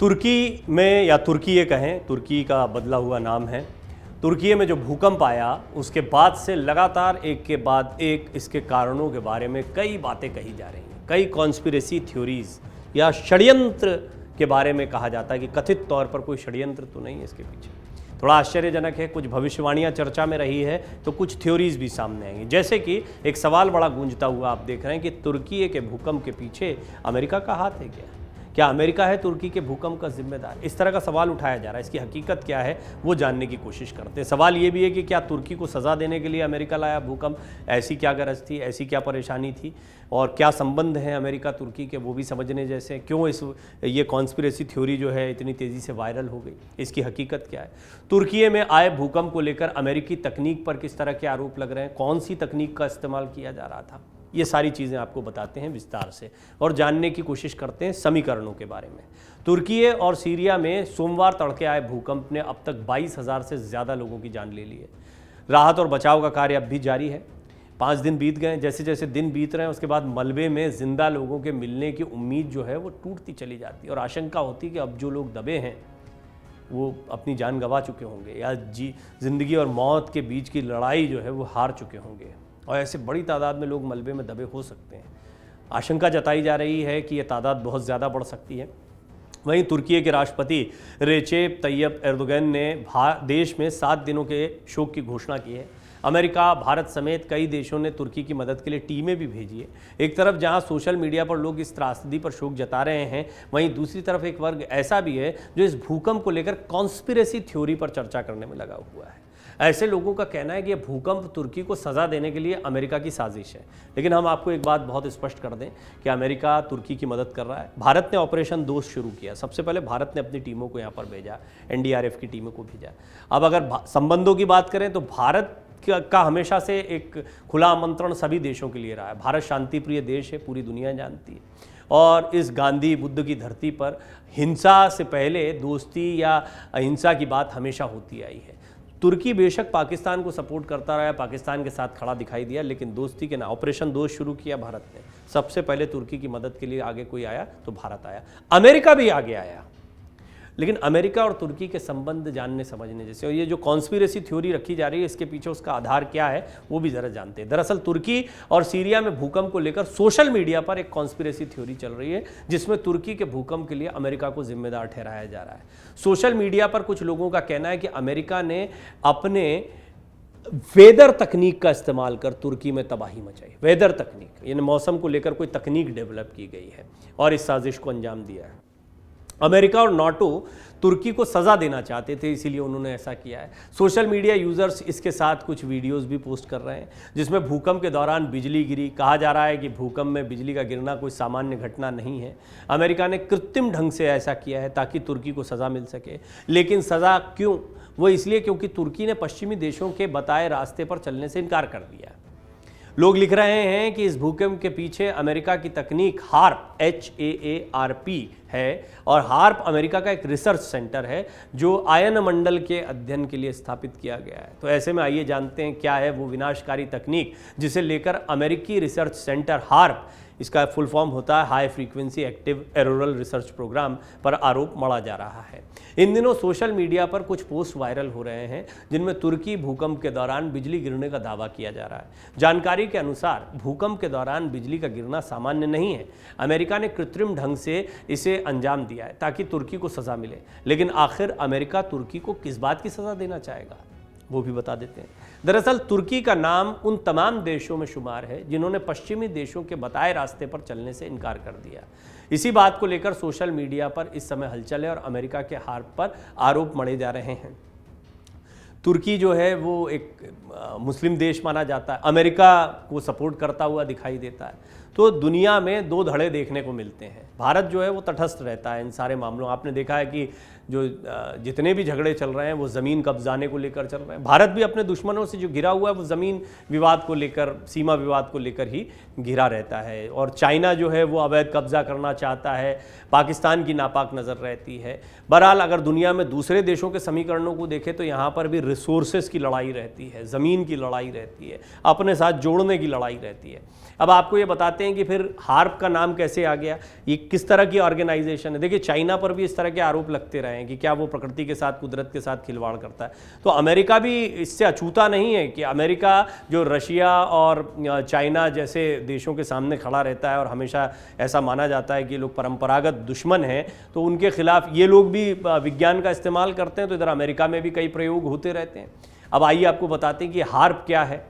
तुर्की में, या तुर्की ये कहें, तुर्की का बदला हुआ नाम है, तुर्की में जो भूकंप आया उसके बाद से लगातार एक के बाद एक इसके कारणों के बारे में कई बातें कही जा रही हैं। कई कॉन्स्पिरेसी थ्योरीज या षड्यंत्र के बारे में कहा जाता है कि कथित तौर पर कोई षड्यंत्र तो नहीं है इसके पीछे। थोड़ा आश्चर्यजनक है, कुछ भविष्यवाणियां चर्चा में रही है तो कुछ थ्योरीज भी सामने आएंगी। जैसे कि एक सवाल बड़ा गूंजता हुआ आप देख रहे हैं कि तुर्की के भूकंप के पीछे अमेरिका का हाथ है क्या अमेरिका है तुर्की के भूकंप का जिम्मेदार? इस तरह का सवाल उठाया जा रहा है। इसकी हकीकत क्या है वो जानने की कोशिश करते हैं। सवाल ये भी है कि क्या तुर्की को सज़ा देने के लिए अमेरिका लाया भूकंप? ऐसी क्या गरज थी, ऐसी क्या परेशानी थी, और क्या संबंध हैं अमेरिका तुर्की के, वो भी समझने जैसे हैं। क्यों ये कॉन्स्पिरेसी थ्योरी जो है इतनी तेज़ी से वायरल हो गई, इसकी हकीकत क्या है? तुर्की में आए भूकंप को लेकर अमेरिकी तकनीक पर किस तरह के आरोप लग रहे हैं, कौन सी तकनीक का इस्तेमाल किया जा रहा था, ये सारी चीज़ें आपको बताते हैं विस्तार से और जानने की कोशिश करते हैं समीकरणों के बारे में। तुर्की और सीरिया में सोमवार तड़के आए भूकंप ने अब तक 22,000 से ज़्यादा लोगों की जान ले ली है। राहत और बचाव का कार्य अब भी जारी है। 5 दिन बीत गए, जैसे जैसे दिन बीत रहे हैं उसके बाद मलबे में जिंदा लोगों के मिलने की उम्मीद जो है वो टूटती चली जाती है और आशंका होती है कि अब जो लोग दबे हैं वो अपनी जान गंवा चुके होंगे या जिंदगी और मौत के बीच की लड़ाई जो है वो हार चुके होंगे, और ऐसे बड़ी तादाद में लोग मलबे में दबे हो सकते हैं। आशंका जताई जा रही है कि यह तादाद बहुत ज़्यादा बढ़ सकती है। वहीं तुर्की के राष्ट्रपति रेचेप तैयब एर्दोगन ने देश में 7 दिनों के शोक की घोषणा की है। अमेरिका, भारत समेत कई देशों ने तुर्की की मदद के लिए टीमें भी भेजी है। एक तरफ जहां सोशल मीडिया पर लोग इस त्रासदी पर शोक जता रहे हैं, वहीं दूसरी तरफ एक वर्ग ऐसा भी है जो इस भूकंप को लेकर कॉन्स्पिरेसी थ्योरी पर चर्चा करने में लगा हुआ है। ऐसे लोगों का कहना है कि यह भूकंप तुर्की को सज़ा देने के लिए अमेरिका की साजिश है। लेकिन हम आपको एक बात बहुत स्पष्ट कर दें कि अमेरिका तुर्की की मदद कर रहा है। भारत ने ऑपरेशन दोस्त शुरू किया। सबसे पहले भारत ने अपनी टीमों को यहाँ पर भेजा, एनडीआरएफ की टीमों को भेजा। अब अगर संबंधों की बात करें तो भारत का हमेशा से एक खुला आमंत्रण सभी देशों के लिए रहा है। भारत शांति प्रिय देश है, पूरी दुनिया जानती है, और इस गांधी बुद्ध की धरती पर हिंसा से पहले दोस्ती या अहिंसा की बात हमेशा होती आई है। तुर्की बेशक पाकिस्तान को सपोर्ट करता रहा, पाकिस्तान के साथ खड़ा दिखाई दिया, लेकिन दोस्ती के ना ऑपरेशन दोस्त शुरू किया भारत ने। सबसे पहले तुर्की की मदद के लिए आगे कोई आया तो भारत आया, अमेरिका भी आगे आया। लेकिन अमेरिका और तुर्की के संबंध जानने समझने जैसे, और ये जो कॉन्स्पिरेसी थ्योरी रखी जा रही है इसके पीछे उसका आधार क्या है वो भी ज़रा जानते हैं। दरअसल तुर्की और सीरिया में भूकंप को लेकर सोशल मीडिया पर एक कॉन्स्पिरेसी थ्योरी चल रही है जिसमें तुर्की के भूकंप के लिए अमेरिका को जिम्मेदार ठहराया जा रहा है। सोशल मीडिया पर कुछ लोगों का कहना है कि अमेरिका ने अपने वेदर तकनीक का इस्तेमाल कर तुर्की में तबाही मचाई। वेदर तकनीक यानी मौसम को लेकर कोई तकनीक डेवलप की गई है और इस साजिश को अंजाम दिया है। अमेरिका और नाटो तुर्की को सज़ा देना चाहते थे, इसीलिए उन्होंने ऐसा किया है। सोशल मीडिया यूज़र्स इसके साथ कुछ वीडियोस भी पोस्ट कर रहे हैं जिसमें भूकंप के दौरान बिजली गिरी। कहा जा रहा है कि भूकंप में बिजली का गिरना कोई सामान्य घटना नहीं है। अमेरिका ने कृत्रिम ढंग से ऐसा किया है ताकि तुर्की को सज़ा मिल सके। लेकिन सज़ा क्यों? वो इसलिए क्योंकि तुर्की ने पश्चिमी देशों के बताए रास्ते पर चलने से इनकार कर दिया। लोग लिख रहे हैं कि इस भूकंप के पीछे अमेरिका की तकनीक HAARP HAARP है, और HAARP अमेरिका का एक रिसर्च सेंटर है जो आयनमंडल के अध्ययन के लिए स्थापित किया गया है। तो ऐसे में आइए जानते हैं क्या है वो विनाशकारी तकनीक जिसे लेकर अमेरिकी रिसर्च सेंटर HAARP, इसका फुल फॉर्म होता है high frequency active auroral research program, पर आरोप मढ़ा जा रहा है। इन दिनों सोशल मीडिया पर कुछ पोस्ट वायरल हो रहे हैं जिनमें तुर्की भूकंप के दौरान बिजली गिरने का दावा किया जा रहा है। जानकारी के अनुसार भूकंप के दौरान बिजली का गिरना सामान्य नहीं है। अमेरिका ने कृत्रिम ढंग से इसे अंजाम दिया है ताकि तुर्की को सज़ा मिले। लेकिन आखिर अमेरिका तुर्की को किस बात की सज़ा देना चाहेगा वो भी बता देते हैं। दरअसल तुर्की का नाम उन तमाम देशों में शुमार है जिन्होंने पश्चिमी देशों के बताए रास्ते पर चलने से इनकार कर दिया। इसी बात को लेकर सोशल मीडिया पर इस समय हलचल है और अमेरिका के HAARP पर आरोप मढ़े जा रहे हैं। तुर्की जो है वो एक मुस्लिम देश माना जाता है, अमेरिका को सपोर्ट करता हुआ दिखाई देता है। तो दुनिया में 2 धड़े देखने को मिलते हैं। भारत जो है वो तटस्थ रहता है इन सारे मामलों। आपने देखा है कि जो जितने भी झगड़े चल रहे हैं वो ज़मीन कब्जाने को लेकर चल रहे हैं। भारत भी अपने दुश्मनों से जो घिरा हुआ है वो ज़मीन विवाद को लेकर, सीमा विवाद को लेकर ही घिरा रहता है। और चाइना जो है वो अवैध कब्जा करना चाहता है, पाकिस्तान की नापाक नज़र रहती है। बहरहाल अगर दुनिया में दूसरे देशों के समीकरणों को देखें तो यहाँ पर भी रिसोर्सेज की लड़ाई रहती है, ज़मीन की लड़ाई रहती है, अपने साथ जोड़ने की लड़ाई रहती है। अब आपको ये बताते हैं हैं कि फिर हार्प का नाम कैसे आ गया, ये किस तरह की ऑर्गेनाइजेशन है। देखिए चाइना पर भी इस तरह के आरोप लगते रहे हैं कि क्या वो प्रकृति के साथ, कुदरत के साथ खिलवाड़ करता है। तो अमेरिका भी इससे अछूता नहीं है कि अमेरिका जो रशिया और चाइना जैसे देशों के सामने खड़ा रहता है और हमेशा ऐसा माना जाता है कि लोग परंपरागत दुश्मन हैं, तो उनके खिलाफ ये लोग भी विज्ञान का इस्तेमाल करते हैं। तो इधर अमेरिका में भी कई प्रयोग होते रहते हैं। अब आइए आपको बताते हैं कि हार्प क्या है,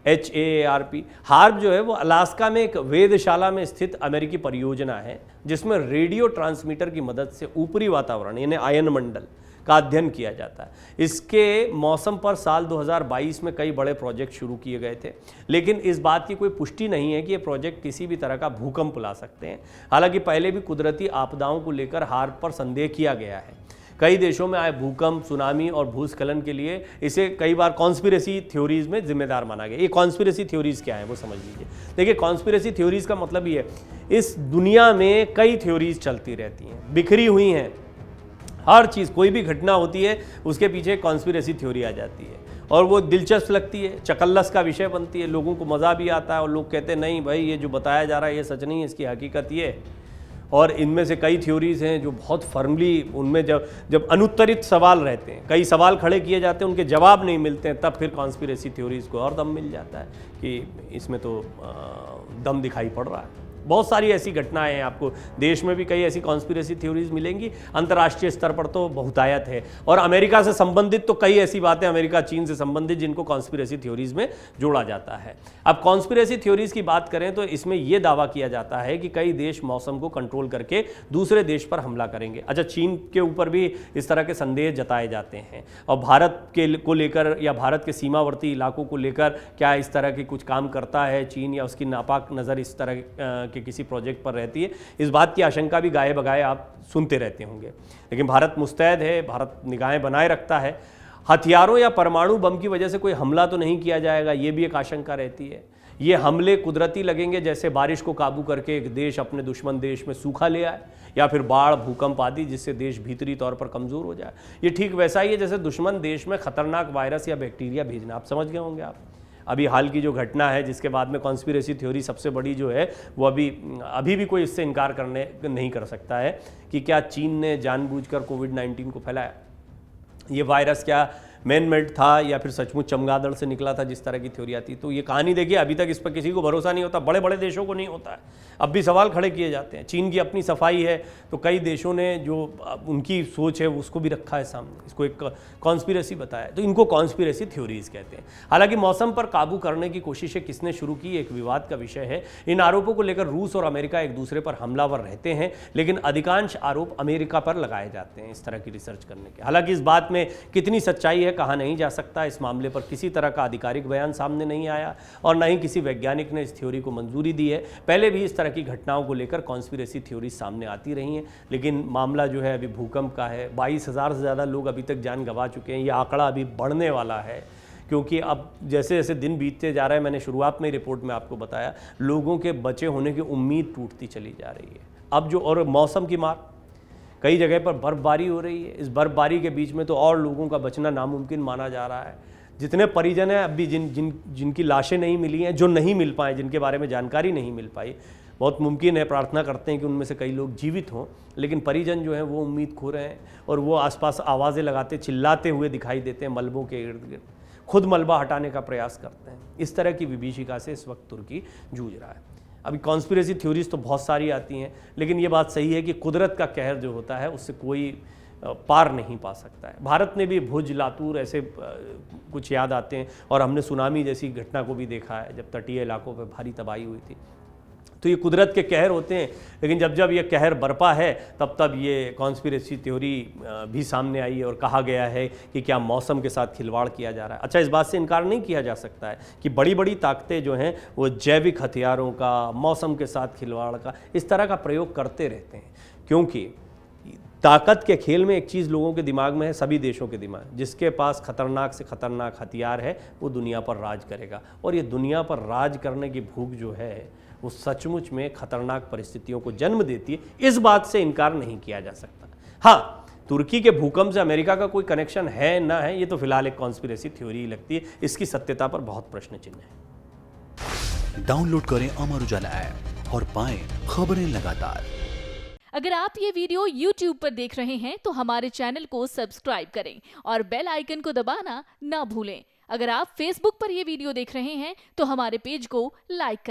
HAARP। हार्प जो है वो अलास्का में एक वेधशाला में स्थित अमेरिकी परियोजना है जिसमें रेडियो ट्रांसमीटर की मदद से ऊपरी वातावरण यानी आयन मंडल का अध्ययन किया जाता है। इसके मौसम पर साल 2022 में कई बड़े प्रोजेक्ट शुरू किए गए थे, लेकिन इस बात की कोई पुष्टि नहीं है कि ये प्रोजेक्ट किसी भी तरह का भूकंप ला सकते हैं। हालांकि पहले भी कुदरती आपदाओं को लेकर हार्प पर संदेह किया गया है। कई देशों में आए भूकंप, सुनामी और भूस्खलन के लिए इसे कई बार कॉन्स्पिरेसी थ्योरीज में जिम्मेदार माना गया। ये कॉन्स्पिरेसी थ्योरीज क्या है वो समझ लीजिए। देखिए कॉन्स्पिरेसी थ्योरीज का मतलब ये है, इस दुनिया में कई थ्योरीज चलती रहती हैं, बिखरी हुई हैं। हर चीज़, कोई भी घटना होती है उसके पीछे कॉन्स्पिरेसी थ्योरी आ जाती है और वो दिलचस्प लगती है, चकल्लस का विषय बनती है, लोगों को मज़ा भी आता है और लोग कहते हैं नहीं भाई ये जो बताया जा रहा है ये सच नहीं है, इसकी हकीकत ये है। और इनमें से कई थ्योरीज़ हैं जो बहुत फर्मली, उनमें जब अनुत्तरित सवाल रहते हैं, कई सवाल खड़े किए जाते हैं, उनके जवाब नहीं मिलते हैं, तब फिर कॉन्स्पिरेसी थ्योरीज़ को और दम मिल जाता है कि इसमें तो दम दिखाई पड़ रहा है। बहुत सारी ऐसी घटनाएं हैं, आपको देश में भी कई ऐसी कॉन्स्पिरेसी थ्योरीज मिलेंगी, अंतर्राष्ट्रीय स्तर पर तो बहुतायत है। और अमेरिका से संबंधित तो कई ऐसी बातें, अमेरिका चीन से संबंधित, जिनको कॉन्स्पिरेसी थ्योरीज में जोड़ा जाता है। अब कॉन्स्पिरेसी थ्योरीज की बात करें तो इसमें यह दावा किया जाता है कि कई देश मौसम को कंट्रोल करके दूसरे देश पर हमला करेंगे। अच्छा, चीन के ऊपर भी इस तरह के संदेह जताए जाते हैं और भारत को लेकर या भारत के सीमावर्ती इलाकों को लेकर क्या इस तरह के कुछ काम करता है चीन, या उसकी नापाक नज़र इस तरह के किसी प्रोजेक्ट पर रहती है, इस बात की आशंका भी गाये बगाए आप सुनते रहते होंगे। लेकिन भारत मुस्तैद है, भारत निगाहें बनाए रखता है। हथियारों या परमाणु बम की वजह से कोई हमला तो नहीं किया जाएगा, ये भी एक आशंका रहती है। ये हमले कुदरती लगेंगे, जैसे बारिश को काबू करके एक देश अपने दुश्मन देश में सूखा ले आए, या फिर बाढ़, भूकंप आदि, जिससे देश भीतरी तौर पर कमज़ोर हो जाए। ये ठीक वैसा ही है जैसे दुश्मन देश में खतरनाक वायरस या बैक्टीरिया भेजना। आप समझ गए होंगे। आप अभी हाल की जो घटना है जिसके बाद में कॉन्स्पिरेसी थ्योरी सबसे बड़ी जो है वो अभी भी कोई इससे इनकार करने नहीं कर सकता है कि क्या चीन ने जानबूझकर कोविड-19 को फैलाया। ये वायरस क्या मैन मेड था या फिर सचमुच चमगादड़ से निकला था, जिस तरह की थ्योरी आती। तो ये कहानी देखिए, अभी तक इस पर किसी को भरोसा नहीं होता, बड़े बड़े देशों को नहीं होता है, अब भी सवाल खड़े किए जाते हैं। चीन की अपनी सफाई है, तो कई देशों ने जो उनकी सोच है उसको भी रखा है सामने, इसको एक कॉन्स्पिरेसी बताया। तो इनको कॉन्स्पिरेसी थ्योरीज कहते हैं। हालांकि मौसम पर काबू करने की कोशिशें किसने शुरू की, एक विवाद का विषय है। इन आरोपों को लेकर रूस और अमेरिका एक दूसरे पर हमलावर रहते हैं, लेकिन अधिकांश आरोप अमेरिका पर लगाए जाते हैं इस तरह की रिसर्च करने के। हालांकि इस बात में कितनी सच्चाई है कहा नहीं जा सकता। इस मामले पर किसी तरह का आधिकारिक बयान सामने नहीं आया और न ही किसी वैज्ञानिक ने इस थ्योरी को मंजूरी दी है। पहले भी इस तरह की घटनाओं को लेकर कॉन्स्पिरेसी थ्योरी सामने आती रही हैं, लेकिन मामला जो है अभी भूकंप का है। 22,000 से ज़्यादा लोग अभी तक जान गंवा चुके हैं। ये आंकड़ा अभी बढ़ने वाला है, क्योंकि अब जैसे जैसे दिन बीतते जा रहे हैं, मैंने शुरुआत में रिपोर्ट में आपको बताया, लोगों के बचे होने की उम्मीद टूटती चली जा रही है। अब जो और मौसम की मार, कई जगह पर बर्फबारी हो रही है। इस बर्फबारी के बीच में तो और लोगों का बचना नामुमकिन माना जा रहा है। जितने परिजन हैं अभी जिनकी लाशें नहीं मिली हैं, जो नहीं मिल पाए, जिनके बारे में जानकारी नहीं मिल पाई, बहुत मुमकिन है, प्रार्थना करते हैं कि उनमें से कई लोग जीवित हों, लेकिन परिजन जो हैं वो उम्मीद खो रहे हैं और वो आसपास आवाज़ें लगाते, चिल्लाते हुए दिखाई देते हैं मलबों के इर्द गिर्द, खुद मलबा हटाने का प्रयास करते हैं। इस तरह की विभीषिका से इस वक्त तुर्की जूझ रहा है। अभी कॉन्स्पिरेसी थ्योरीज तो बहुत सारी आती हैं, लेकिन ये बात सही है कि कुदरत का कहर जो होता है उससे कोई पार नहीं पा सकता है। भारत ने भी भुज, लातूर ऐसे कुछ याद आते हैं, और हमने सुनामी जैसी घटना को भी देखा है जब तटीय इलाकों पर भारी तबाही हुई थी। तो ये कुदरत के कहर होते हैं, लेकिन जब जब ये कहर बरपा है तब तब ये कॉन्स्पिरेसी थ्योरी भी सामने आई है और कहा गया है कि क्या मौसम के साथ खिलवाड़ किया जा रहा है। अच्छा, इस बात से इनकार नहीं किया जा सकता है कि बड़ी बड़ी ताकतें जो हैं वो जैविक हथियारों का, मौसम के साथ खिलवाड़ का, इस तरह का प्रयोग करते रहते हैं, क्योंकि ताकत के खेल में एक चीज़ लोगों के दिमाग में है, सभी देशों के दिमाग, जिसके पास खतरनाक से खतरनाक हथियार है वो दुनिया पर राज करेगा। और ये दुनिया पर राज करने की भूख जो है वो सचमुच में खतरनाक परिस्थितियों को जन्म देती है। इस बात से इनकार नहीं किया जा सकता। हाँ, तुर्की के भूकंप से अमेरिका का कोई कनेक्शन है ना है, ये तो फिलहाल एक कॉन्स्पिरेसी थ्योरी लगती है। इसकी सत्यता पर बहुत प्रश्न चिन्ह है। डाउनलोड करें अमर उजाला ऐप और पाएं खबरें लगातार। अगर आप ये वीडियो YouTube पर देख रहे हैं तो हमारे चैनल को सब्सक्राइब करें और बेल आइकन को दबाना ना भूलें। अगर आप Facebook पर ये वीडियो देख रहे हैं तो हमारे पेज को लाइक करें।